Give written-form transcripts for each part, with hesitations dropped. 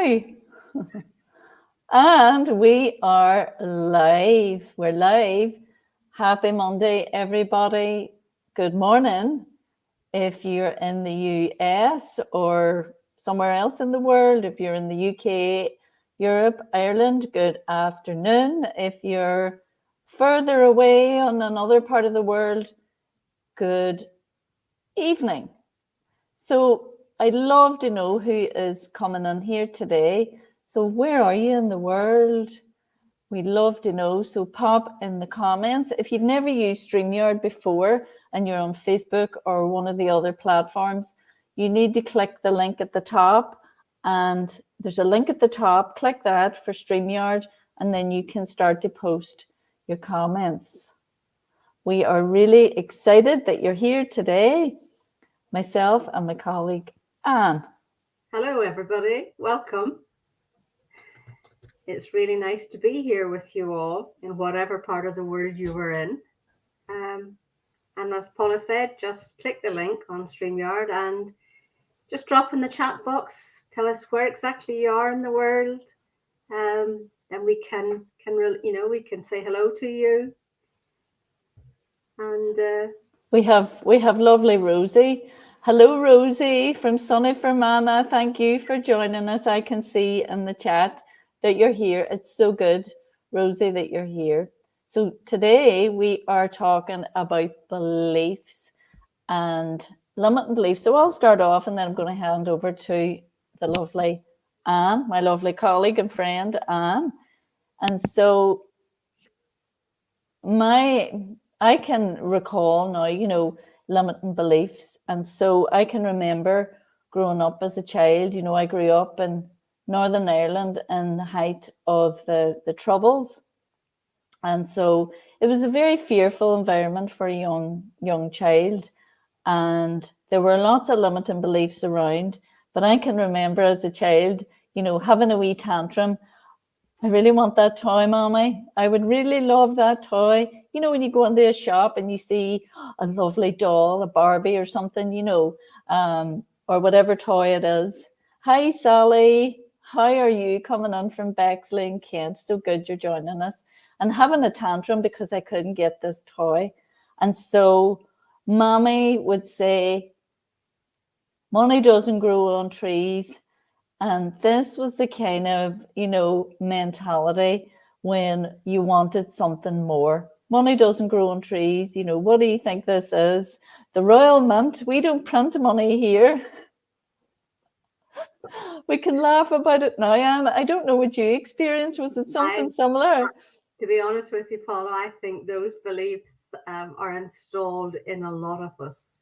now. And we are live. We're live. Happy Monday, everybody. Good morning. If you're in the US or somewhere else in the world, if you're in the UK, Europe, Ireland, good afternoon. If you're further away on another part of the world, good evening. So I'd love to know who is coming in here today. So where are you in the world? We'd love to know. So pop in the comments. If you've never used StreamYard before and you're on Facebook or one of the other platforms, you need to click the link at the top. And there's a link at the top. Click that for StreamYard, and then you can start to post your comments. We are really excited that you're here today. Myself and my colleague, Anne. Hello, everybody. Welcome. It's really nice to be here with you all in whatever part of the world you were in. And as Paula said, just click the link on StreamYard and just drop in the chat box. Tell us where exactly you are in the world. And we can we can say hello to you. And we have lovely Rosie. Hello, Rosie from Sunny Fermanagh. Thank you for joining us. I can see in the chat that you're here. It's so good, Rosie, that you're here. So today we are talking about beliefs and limiting beliefs. So I'll start off and then I'm going to hand over to the lovely Anne, my lovely colleague and friend, Anne. And so I can recall now, limiting beliefs. And so I can remember growing up as a child. I grew up in Northern Ireland in the height of the Troubles. And so it was a very fearful environment for a young child. And there were lots of limiting beliefs around. But I can remember as a child, having a wee tantrum. I really want that toy, Mommy. I would really love that toy. When you go into a shop and you see a lovely doll, a Barbie or something, or whatever toy it is. Hi, Sally. How are you coming in from Bexley in Kent? So good you're joining us. And having a tantrum because I couldn't get this toy. And so Mommy would say, money doesn't grow on trees. And this was the kind of, mentality when you wanted something more. Money doesn't grow on trees. What do you think this is? The Royal Mint. We don't print money here. We can laugh about it now, Anne. I don't know what you experienced. Was it something similar? To be honest with you, Paula, I think those beliefs are installed in a lot of us.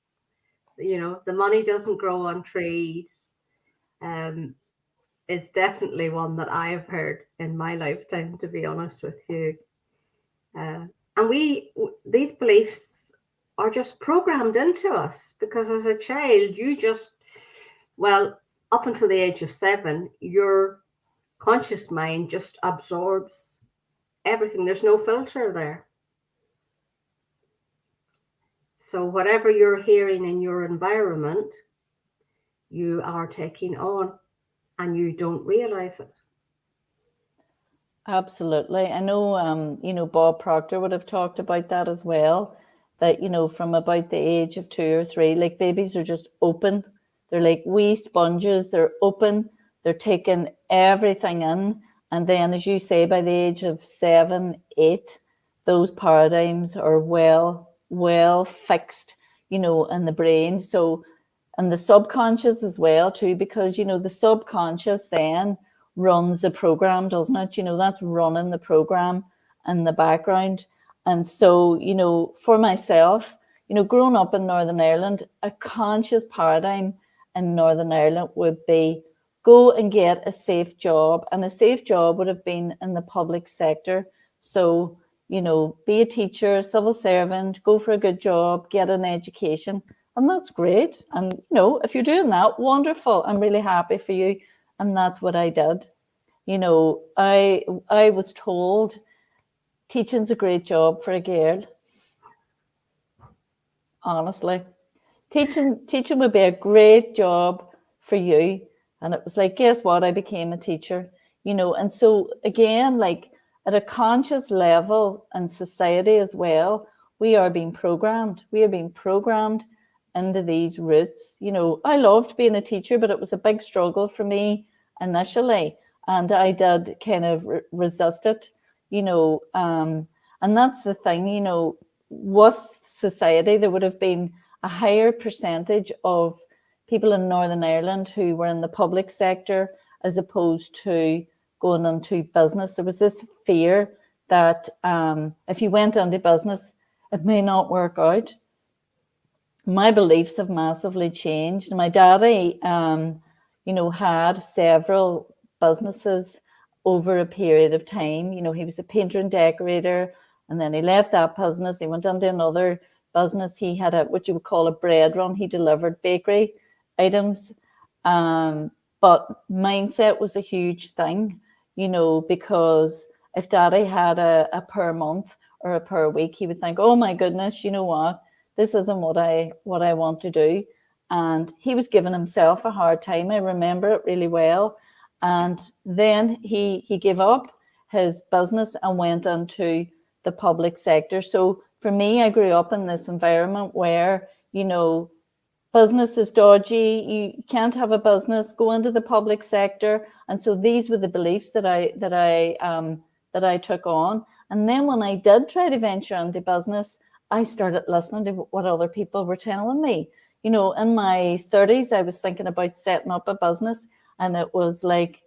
The money doesn't grow on trees. It's definitely one that I have heard in my lifetime, to be honest with you. And these beliefs are just programmed into us because as a child, up until the age of 7, your conscious mind just absorbs everything. There's no filter there. So whatever you're hearing in your environment, you are taking on. And you don't realize it. Absolutely. I know, Bob Proctor would have talked about that as well, that, from about the age of 2 or 3, like babies are just open. They're like wee sponges. They're open. They're taking everything in. And then, as you say, by the age of 7, 8, those paradigms are well fixed, in the brain. So, and the subconscious as well, too, because, the subconscious then runs the program, doesn't it? That's running the program in the background. And so, for myself, growing up in Northern Ireland, a conscious paradigm in Northern Ireland would be go and get a safe job. And a safe job would have been in the public sector. So, be a teacher, civil servant, go for a good job, get an education. And that's great. And, if you're doing that, wonderful. I'm really happy for you. And that's what I did. I was told teaching's a great job for a girl. Honestly, teaching would be a great job for you. And it was like, guess what? I became a teacher, And so again, like at a conscious level and society as well, we are being programmed. We are being programmed into these roots. I loved being a teacher, but it was a big struggle for me initially. And I did kind of resist it, and that's the thing, with society, there would have been a higher percentage of people in Northern Ireland who were in the public sector as opposed to going into business. There was this fear that if you went into business, it may not work out. My beliefs have massively changed. My daddy, had several businesses over a period of time. He was a painter and decorator, and then he left that business. He went into another business. He had what you would call a bread run. He delivered bakery items. But mindset was a huge thing, because if daddy had a per month or a per week, he would think, oh my goodness, you know what? This isn't what I want to do. And he was giving himself a hard time. I remember it really well. And then he gave up his business and went into the public sector. So for me, I grew up in this environment where, business is dodgy. You can't have a business. Go into the public sector. And so these were the beliefs that I took on. And then when I did try to venture into business, I started listening to what other people were telling me. In my 30s, I was thinking about setting up a business, and it was like,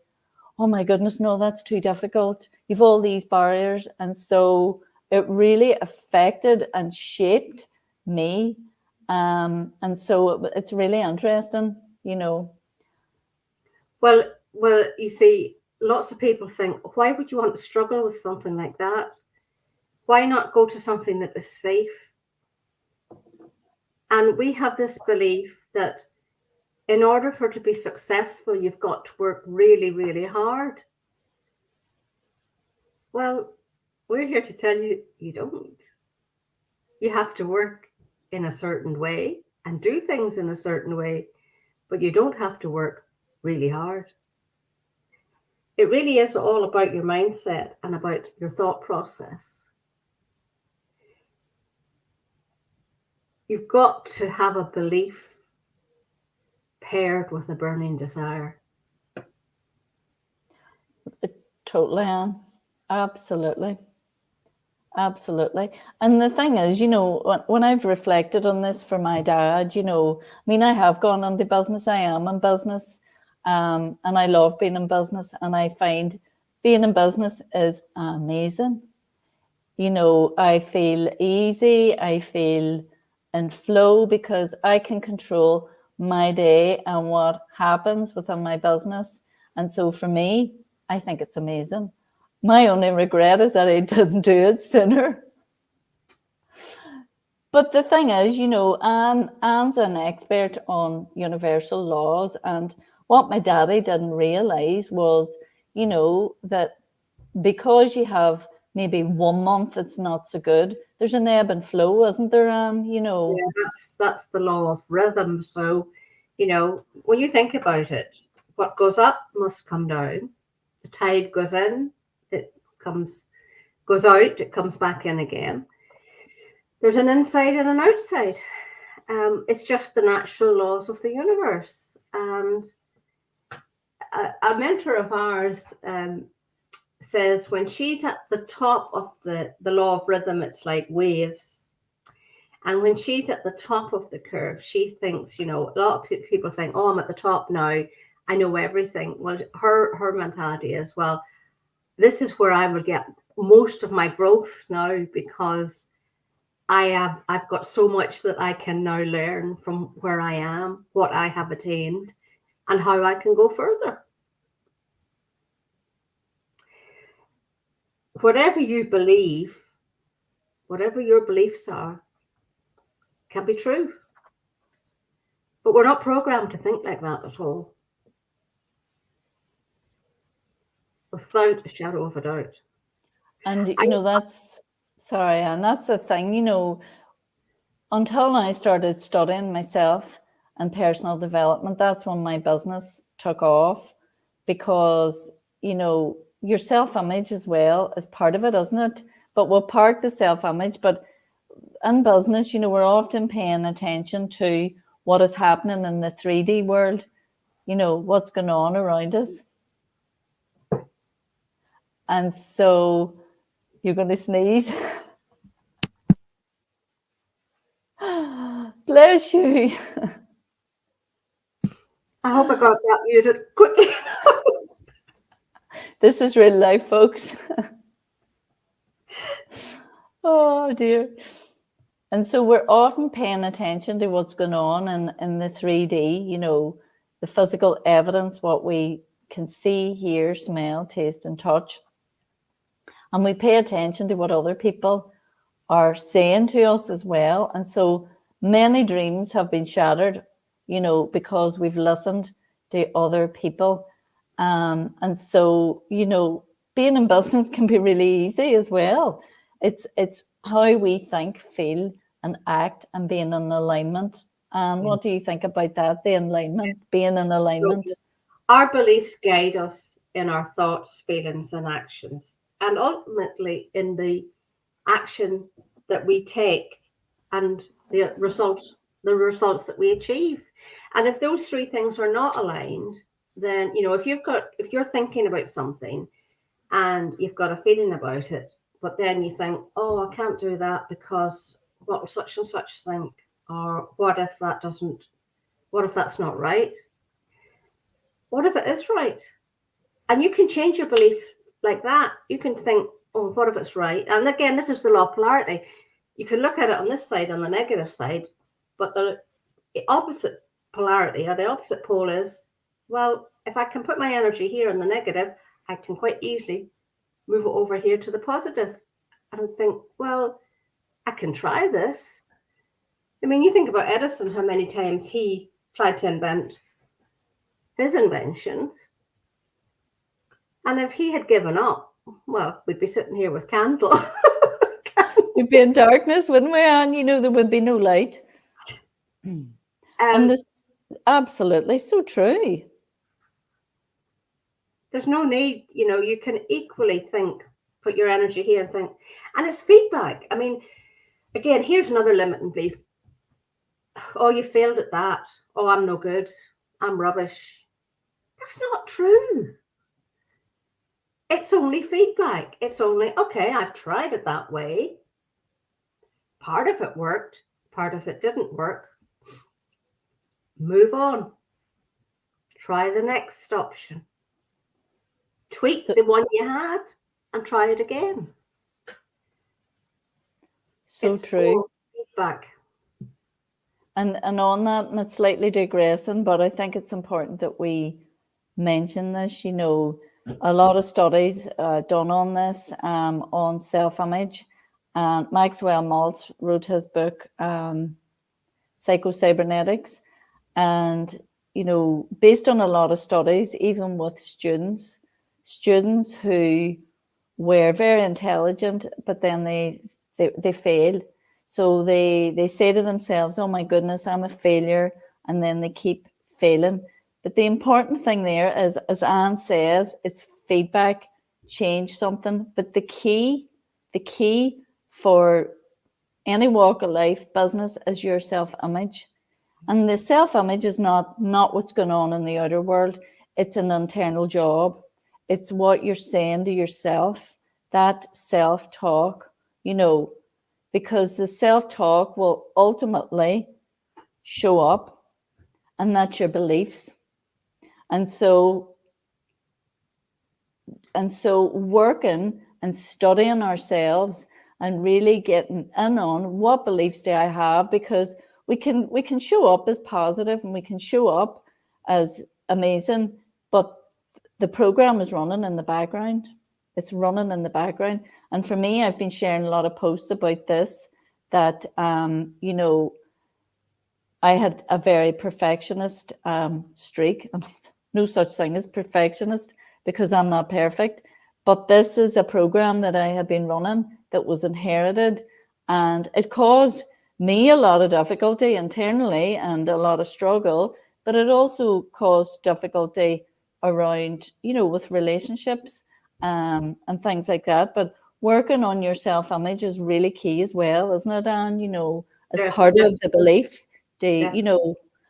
oh my goodness, no, that's too difficult. You've all these barriers. And so it really affected and shaped me. And so it's really interesting, Well, you see, lots of people think, why would you want to struggle with something like that? Why not go to something that is safe? And we have this belief that in order for it to be successful, you've got to work really, really hard. Well, we're here to tell you, you don't. You have to work in a certain way and do things in a certain way, but you don't have to work really hard. It really is all about your mindset and about your thought process. You've got to have a belief paired with a burning desire. Totally, Anne. Absolutely. Absolutely. And the thing is, when I've reflected on this for my dad, I have gone into business. I am in business, and I love being in business. And I find being in business is amazing. I feel easy. I feel in flow because I can control my day and what happens within my business. And so for me, I think it's amazing. My only regret is that I didn't do it sooner. But the thing is, Anne's an expert on universal laws. And what my daddy didn't realize was, that because you have maybe 1 month it's not so good, there's an ebb and flow, isn't there, Anne? Yeah, that's the law of rhythm. So, when you think about it, what goes up must come down. The tide goes in, it goes out, it comes back in again. There's an inside and an outside. It's just the natural laws of the universe. And a mentor of ours says when she's at the top of the law of rhythm, it's like waves. And when she's at the top of the curve, she thinks, a lot of people think, oh, I'm at the top now, I know everything. Well, her mentality is, well, this is where I will get most of my growth now because I've got so much that I can now learn from where I am, what I have attained, and how I can go further. Whatever you believe, whatever your beliefs are, can be true. But we're not programmed to think like that at all. Without a shadow of a doubt. And, that's the thing, until I started studying myself and personal development, that's when my business took off, because, you know, your self-image as well is part of it, isn't it? But we'll park the self-image. But in business, you know, we're often paying attention to what is happening in the 3D world, you know, what's going on around us. And so you're going to sneeze. Bless you. I hope I got that muted quickly. This is real life, folks. Oh dear. And so we're often paying attention to what's going on in the 3D, you know, the physical evidence, what we can see, hear, smell, taste, and touch. And we pay attention to what other people are saying to us as well. And so many dreams have been shattered, you know, because we've listened to other people. And so, you know, being in business can be really easy as well. It's how we think, feel, and act, and being in alignment. What do you think about that? The alignment, being in alignment. Our beliefs guide us in our thoughts, feelings, and actions, and ultimately in the action that we take and the results that we achieve. And if those three things are not aligned, then, you know, if you're thinking about something and you've got a feeling about it, but then you think, oh, I can't do that because what will such and such think? Or what if that's not right? What if it is right? And you can change your belief like that. You can think, oh, what if it's right? And again, this is the law of polarity. You can look at it on this side, on the negative side, but the opposite polarity, or the opposite pole is, well, if I can put my energy here in the negative, I can quite easily move it over here to the positive. And think, well, I can try this. I mean, you think about Edison, how many times he tried to invent his inventions. And if he had given up, well, we'd be sitting here with candle. We'd be in darkness, wouldn't we? And, you know, there would be no light. And this, absolutely, so true. There's no need, you know, you can equally think, put your energy here and think. And it's feedback. I mean, again, here's another limiting belief. Oh, you failed at that. Oh, I'm no good. I'm rubbish. That's not true. It's only feedback. It's only, okay, I've tried it that way. Part of it worked. Part of it didn't work. Move on. Try the next option. Tweak the one you had and try it again. So it's true. Feedback. And on that, and it's slightly digressing, but I think it's important that we mention this. You know, a lot of studies done on this, on self-image. Maxwell Maltz wrote his book, Psycho-Cybernetics. And, you know, based on a lot of studies, even with students who were very intelligent, but then they fail. So they say to themselves, oh my goodness, I'm a failure. And then they keep failing. But the important thing there is, as Anne says, it's feedback, change something. But the key for any walk of life, business, is your self-image. And the self-image is not what's going on in the outer world. It's an internal job. It's what you're saying to yourself, that self-talk, you know, because the self-talk will ultimately show up, and that's your beliefs. And so working and studying ourselves and really getting in on what beliefs do I have, because we can show up as positive and we can show up as amazing, but the program is running in the background. It's running in the background. And for me, I've been sharing a lot of posts about this, that, you know, I had a very perfectionist streak. No such thing as perfectionist, because I'm not perfect. But this is a program that I have been running that was inherited, and it caused me a lot of difficulty internally and a lot of struggle, but it also caused difficulty around, with relationships and things like that. But working on your self-image is really key as well, isn't it, Anne? As part of the belief. I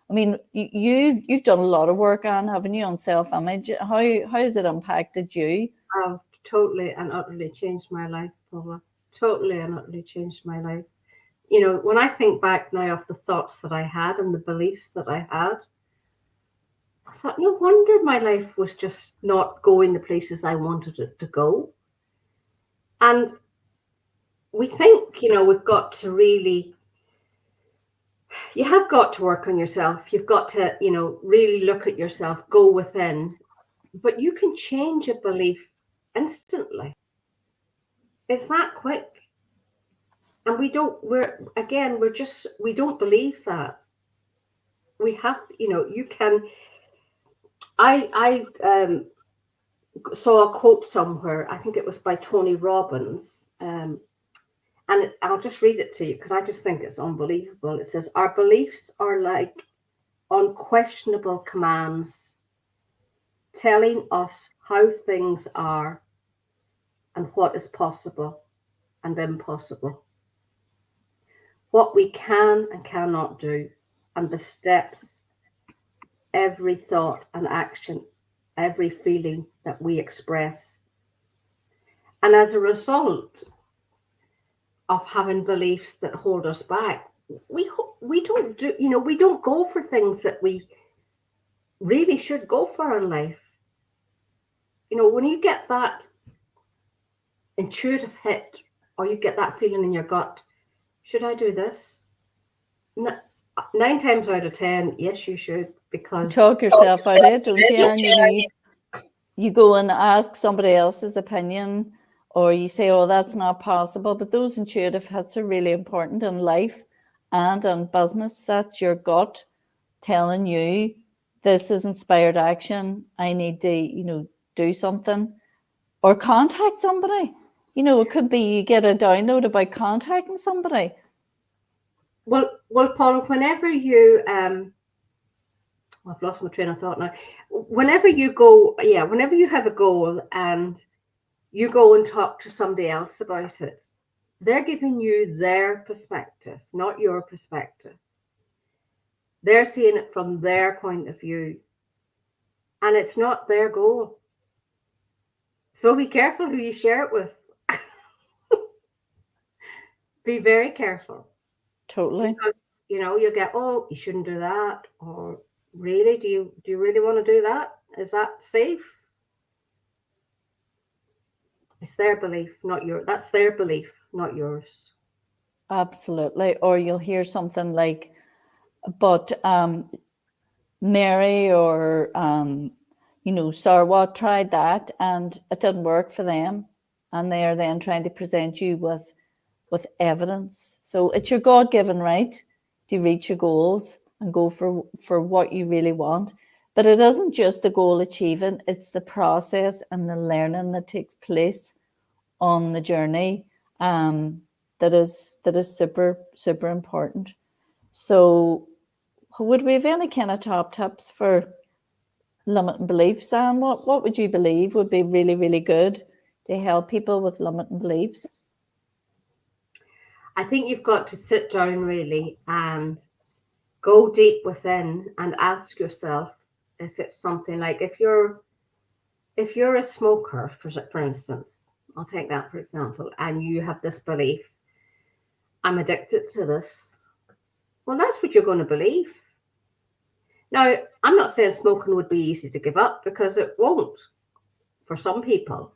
mean, you've done a lot of work, Anne, haven't you, on self-image? How has it impacted you? Oh, totally and utterly changed my life, Paula. Totally and utterly changed my life. When I think back now of the thoughts that I had and the beliefs that I had, I thought, no wonder my life was just not going the places I wanted it to go. And we think, we've got to really, you have got to work on yourself. You've got to, really look at yourself, go within. But you can change a belief instantly. It's that quick. And we don't believe that. We have, you can, I saw a quote somewhere, I think it was by Tony Robbins, and I'll just read it to you because I just think it's unbelievable. It says, our beliefs are like unquestionable commands telling us how things are and what is possible and impossible, what we can and cannot do, and the steps, every thought and action, every feeling that we express. And as a result of having beliefs that hold us back, we don't go for things that we really should go for in life. When you get that intuitive hit, or you get that feeling in your gut, should I do this? 9 times out of 10, yes, you should, because you talk yourself out of it, don't you? And you go and ask somebody else's opinion, or you say, oh, that's not possible. But those intuitive hits are really important in life and in business. That's your gut telling you this is inspired action. I need to, do something or contact somebody. It could be you get a download about contacting somebody. Well, Paula, whenever you I've lost my train of thought now. Whenever you have a goal and you go and talk to somebody else about it, they're giving you their perspective, not your perspective. They're seeing it from their point of view, and it's not their goal. So be careful who you share it with. Be very careful. Totally. Because, you'll get, oh, you shouldn't do that, or really, do you really want to do that? Is that safe? It's their belief, not yours. That's their belief, not yours. Absolutely. Or you'll hear something like, but Mary or Sarwat tried that and it didn't work for them, and they are then trying to present you with evidence. So it's your God-given right to reach your goals and go for what you really want. But it isn't just the goal achieving, it's the process and the learning that takes place on the journey that is super, super important. So would we have any kind of top tips for limiting beliefs, Anne? What would you believe would be really, really good to help people with limiting beliefs? I think you've got to sit down really and go deep within and ask yourself if it's something like, if you're a smoker, for instance, I'll take that for example, and you have this belief, I'm addicted to this. Well, that's what you're going to believe. Now, I'm not saying smoking would be easy to give up, because it won't for some people.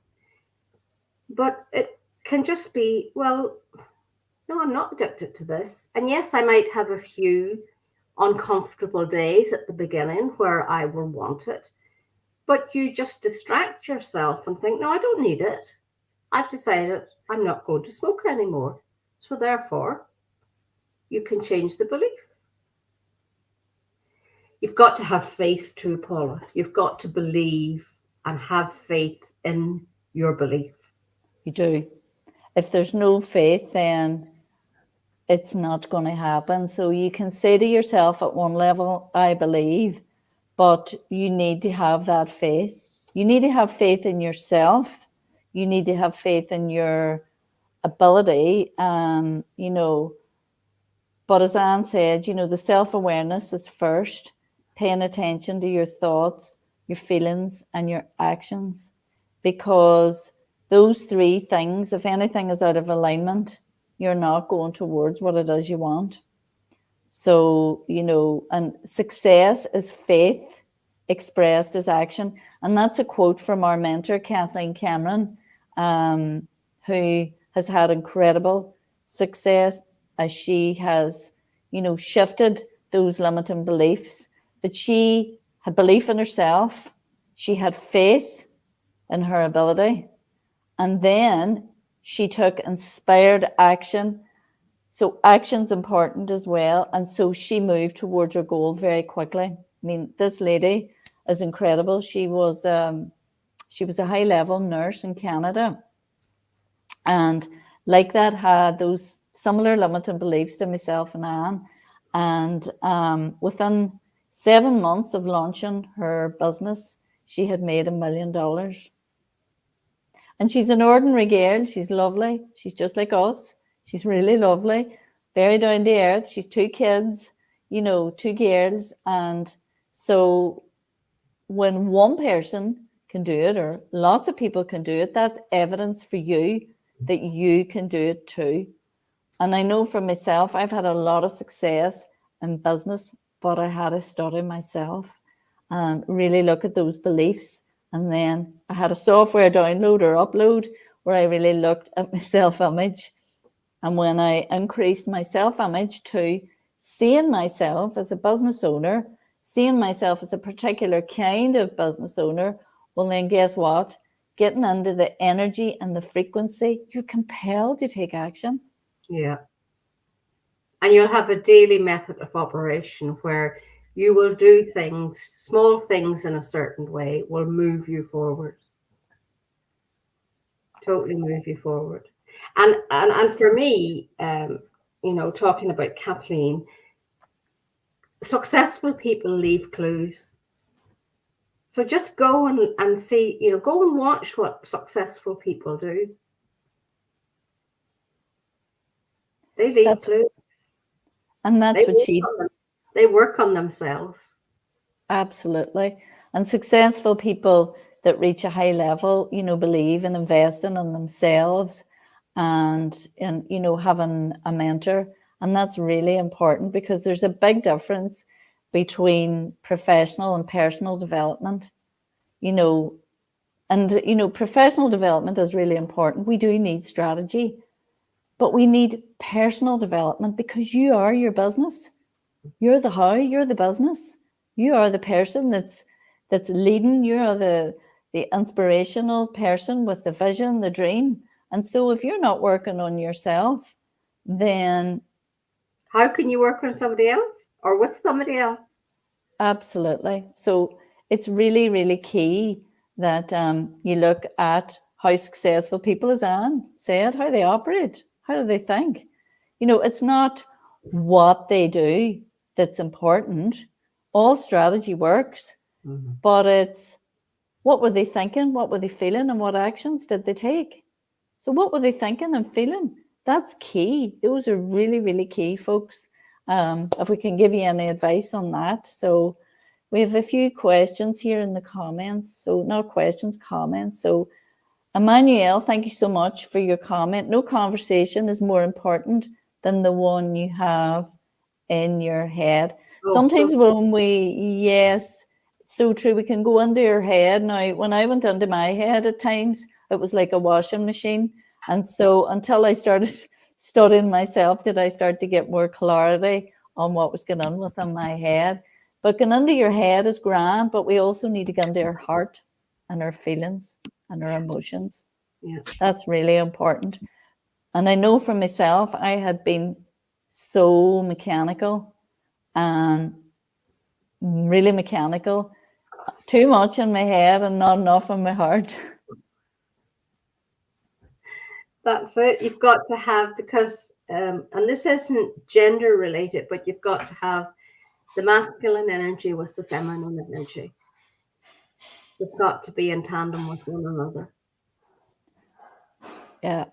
But it can just be, well, no, I'm not addicted to this. And yes, I might have a few uncomfortable days at the beginning where I will want it. But you just distract yourself and think, no, I don't need it. I've decided I'm not going to smoke anymore. So therefore, you can change the belief. You've got to have faith too, Paula. You've got to believe and have faith in your belief. You do. If there's no faith, then it's not going to happen. So you can say to yourself at one level, I believe, but you need to have that faith. You need to have faith in yourself. You need to have faith in your ability. But as Anne said, the self-awareness is first, paying attention to your thoughts, your feelings, and your actions. Because those three things, if anything is out of alignment, you're not going towards what it is you want. So, and success is faith expressed as action. And that's a quote from our mentor, Kathleen Cameron, who has had incredible success as she has, shifted those limiting beliefs. But she had belief in herself. She had faith in her ability. And then she took inspired action. So action's important as well. And so she moved towards her goal very quickly. I mean, this lady is incredible. She was a high-level nurse in Canada. And like that, had those similar limiting beliefs to myself and Anne. And within 7 months of launching her business, she had made $1 million. And she's an ordinary girl. She's lovely. She's just like us. She's really lovely, very down to earth. She's 2 kids, 2 girls. And so when one person can do it, or lots of people can do it, that's evidence for you that you can do it too. And I know for myself, I've had a lot of success in business, but I had to study myself and really look at those beliefs. And then I had a software download or upload where I really looked at my self-image. And when I increased my self-image to seeing myself as a business owner, seeing myself as a particular kind of business owner, well, then guess what? Getting into the energy and the frequency, you're compelled to take action. Yeah. And you'll have a daily method of operation where you will do things, small things in a certain way will move you forward. Totally move you forward. And for me, talking about Kathleen, successful people leave clues. So just go and see, go and watch what successful people do. They leave clues. And that's what she did. They work on themselves. Absolutely. And successful people that reach a high level, believe in investing in themselves and having a mentor. And that's really important because there's a big difference between professional and personal development, and professional development is really important. We do need strategy, but we need personal development because you are your business. You're the how, you're the business. You are the person that's leading. You're the inspirational person with the vision, the dream. And so if you're not working on yourself, then how can you work on somebody else or with somebody else? Absolutely. So it's really, really key that you look at how successful people, as Anne said, how they operate, how do they think. It's not what they do that's important. All strategy works, but it's what were they thinking, what were they feeling, and what actions did they take? So what were they thinking and feeling? That's key. Those are really, really key, folks. If we can give you any advice on that. So we have a few questions here in the comments. So not questions, comments. So Emmanuel, thank you so much for your comment. No conversation is more important than the one you have in your head. Sometimes when yes, so true, we can go into your head. Now, when I went into my head at times, it was like a washing machine. And so until I started studying myself, did I start to get more clarity on what was going on within my head. But going into your head is grand, but we also need to get into our heart and our feelings and our emotions. Yeah. That's really important. And I know for myself, I had been so mechanical and really mechanical, too much in my head and not enough in my heart. That's it. You've got to have, because, and this isn't gender related, but you've got to have the masculine energy with the feminine energy. They've got to be in tandem with one another. Yeah,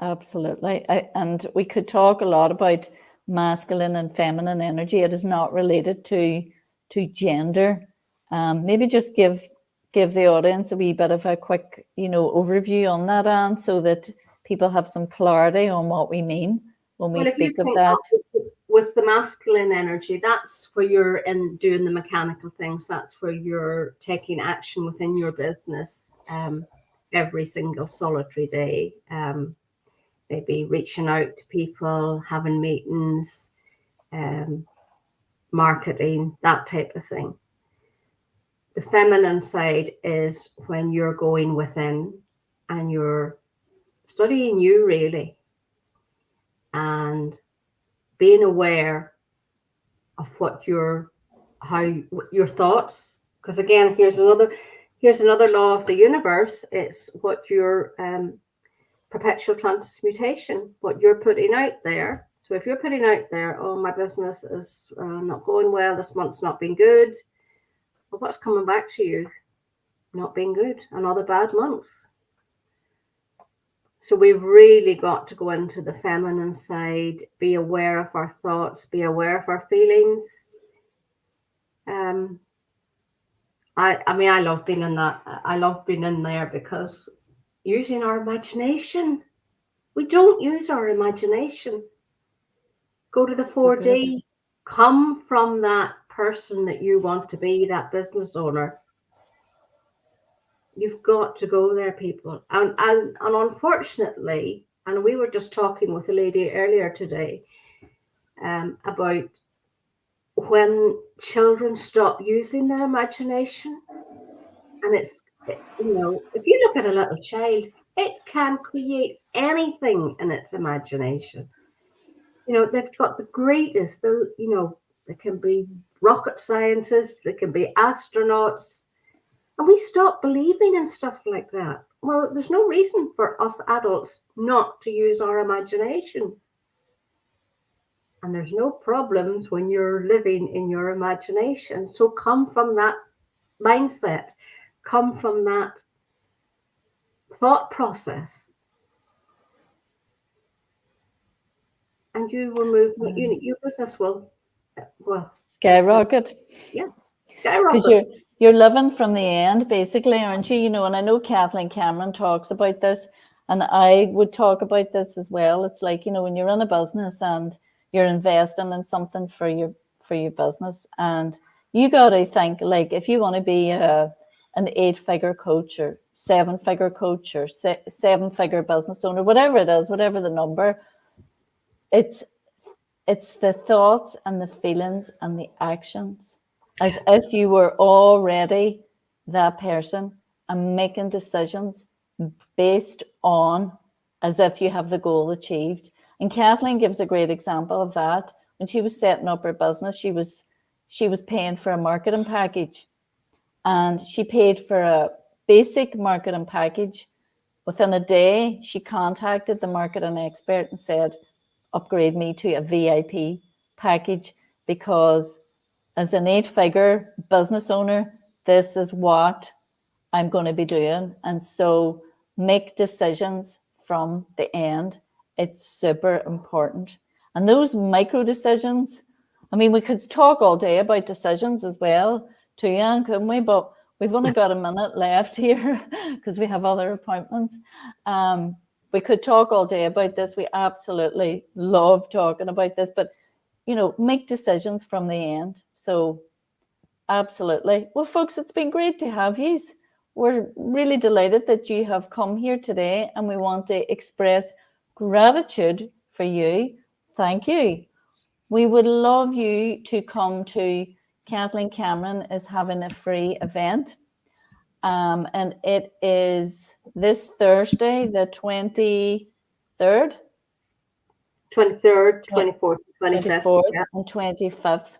absolutely. And we could talk a lot about masculine and feminine energy. It is not related to gender. Maybe just give the audience a wee bit of a quick, overview on that, Anne, so that people have some clarity on what we mean when we speak of that. With the masculine energy, that's where you're in doing the mechanical things. That's where you're taking action within your business every single solitary day. Maybe reaching out to people, having meetings, marketing, that type of thing. The feminine side is when you're going within and you're studying you, really, and being aware of what your thoughts, because again, here's another law of the universe. It's what your perpetual transmutation, what you're putting out there. So if you're putting out there, oh, my business is not going well, this month's not been good, well, what's coming back to you? Not being good, another bad month. So we've really got to go into the feminine side, be aware of our thoughts, be aware of our feelings. I love being in that. I love being in there because using our imagination. We don't use our imagination. Go to the 4D. Come from that person that you want to be, that business owner. You've got to go there, people. And unfortunately, and we were just talking with a lady earlier today about when children stop using their imagination. And it's, if you look at a little child, it can create anything in its imagination. They've got the greatest, they can be rocket scientists, they can be astronauts. And we stop believing in stuff like that. Well, there's no reason for us adults not to use our imagination. And there's no problems when you're living in your imagination. So come from that mindset, come from that thought process. And you will move, your business will skyrocket. Yeah, skyrocket. Because you're living from the end, basically, aren't you? And I know Kathleen Cameron talks about this, and I would talk about this as well. It's like, when you're in a business and you're investing in something for your business, and you got to think, like, if you want to be an 8-figure coach or 7-figure coach or 7-figure business owner, whatever it is, whatever the number, it's the thoughts and the feelings and the actions, as if you were already that person and making decisions based on as if you have the goal achieved. And Kathleen gives a great example of that. When she was setting up her business, she was paying for a marketing package, and she paid for a basic marketing package. Within a day, she contacted the marketing expert and said, upgrade me to a VIP package, because as an 8-figure business owner, this is what I'm going to be doing. And so make decisions from the end. It's super important. And those micro decisions, we could talk all day about decisions as well too, Anne, couldn't we? But we've only got a minute left here because we have other appointments. We could talk all day about this. We absolutely love talking about this, but make decisions from the end. So absolutely. Well, folks, it's been great to have you. We're really delighted that you have come here today, and we want to express gratitude for you. Thank you. We would love you to come to Kathleen Cameron is having a free event. And it is this Thursday, the 23rd, 24th, 25th, and 25th.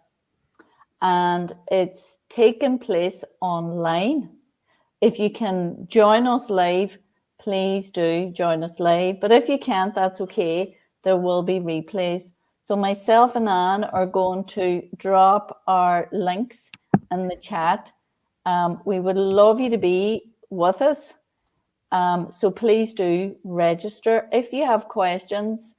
And it's taking place online. If you can join us live, please do join us live. But if you can't, that's okay. There will be replays. So myself and Anne are going to drop our links in the chat. We would love you to be with us. So please do register. If you have questions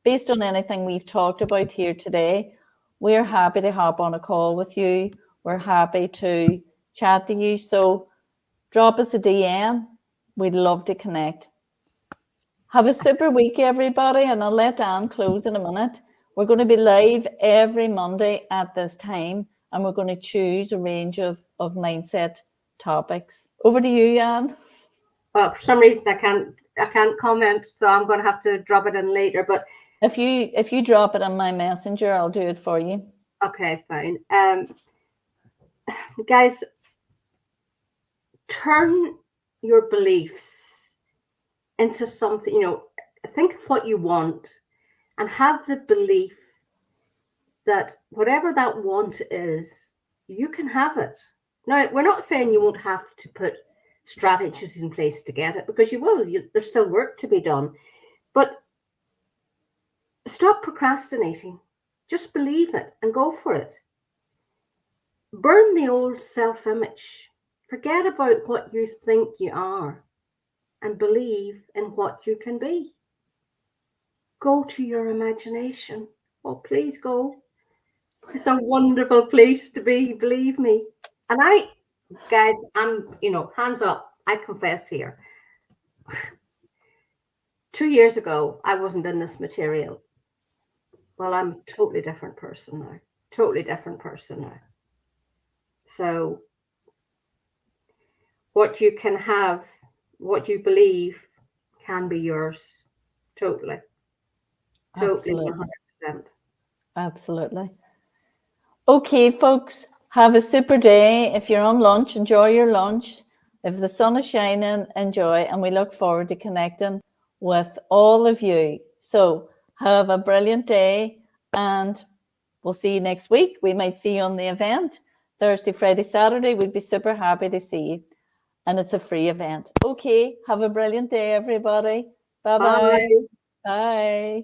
based on anything we've talked about here today, we're happy to hop on a call with you. We're happy to chat to you. So drop us a DM. We'd love to connect. Have a super week, everybody, and I'll let Anne close in a minute. We're going to be live every Monday at this time, and we're going to choose a range of mindset topics. Over to you, Anne. Well, for some reason I can't comment, so I'm going to have to drop it in later. But if you drop it on my messenger, I'll do it for you. Okay, fine. Guys, turn your beliefs into something, think of what you want and have the belief that whatever that want is, you can have it. Now, we're not saying you won't have to put strategies in place to get it, because you will. There's still work to be done. But stop procrastinating. Just believe it and go for it. Burn the old self-image. Forget about what you think you are and believe in what you can be. Go to your imagination. Oh, please go. It's a wonderful place to be, believe me. And guys, I'm, hands up, I confess here. 2 years ago, I wasn't in this material. Well, I'm a totally different person now. Totally different person now. So what you can have, what you believe can be yours. Totally. Totally, 100%. Absolutely. Okay, folks, have a super day. If you're on lunch, enjoy your lunch. If the sun is shining, enjoy. And we look forward to connecting with all of you. So have a brilliant day, and we'll see you next week. We might see you on the event. Thursday, Friday, Saturday. We'd be super happy to see you. And it's a free event. Okay, have a brilliant day, everybody. Bye-bye. Bye. Bye.